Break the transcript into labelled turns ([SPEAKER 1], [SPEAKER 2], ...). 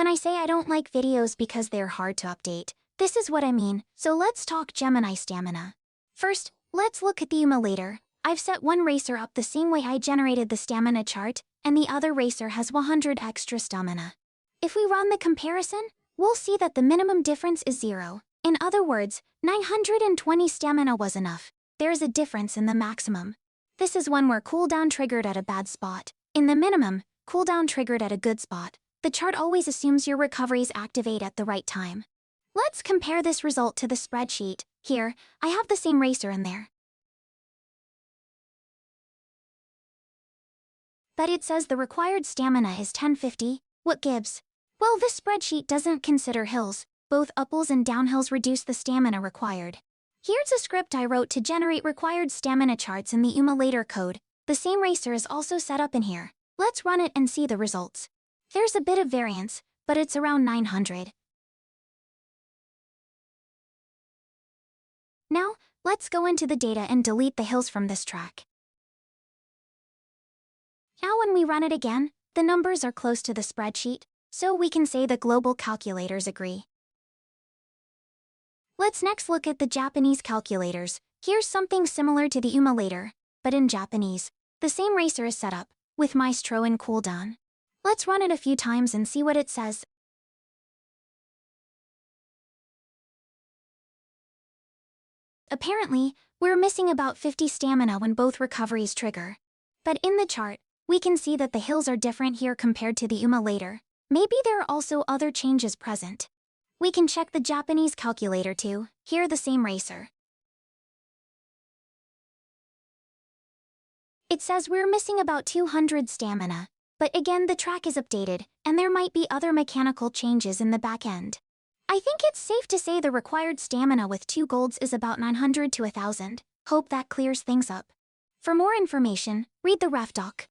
[SPEAKER 1] When I say I don't like videos because they're hard to update, this is what I mean, so let's talk Gemini stamina. First, let's look at the emulator. I've set one racer up the same way I generated the stamina chart, and the other racer has 100 extra stamina. If we run the comparison, we'll see that the minimum difference is 0. In other words, 920 stamina was enough. There's a difference in the maximum. This is one where cooldown triggered at a bad spot. In the minimum, cooldown triggered at a good spot. The chart always assumes your recoveries activate at the right time. Let's compare this result to the spreadsheet. Here, I have the same racer in there. But it says the required stamina is 1050. What gives? Well, this spreadsheet doesn't consider hills. Both uphills and downhills reduce the stamina required. Here's a script I wrote to generate required stamina charts in the emulator code. The same racer is also set up in here. Let's run it and see the results. There's a bit of variance, but it's around 900. Now, let's go into the data and delete the hills from this track. Now when we run it again, the numbers are close to the spreadsheet, so we can say the global calculators agree. Let's next look at the Japanese calculators. Here's something similar to the emulator, but in Japanese. The same racer is set up, with Maestro and cooldown. Let's run it a few times and see what it says. Apparently, we're missing about 50 stamina when both recoveries trigger. But in the chart, we can see that the hills are different here compared to the emulator. Maybe there are also other changes present. We can check the Japanese calculator too. Here the same racer. It says we're missing about 200 stamina. But again, the track is updated, and there might be other mechanical changes in the back end. I think it's safe to say the required stamina with 2 golds is about 900 to 1000. Hope that clears things up. For more information, read the ref doc.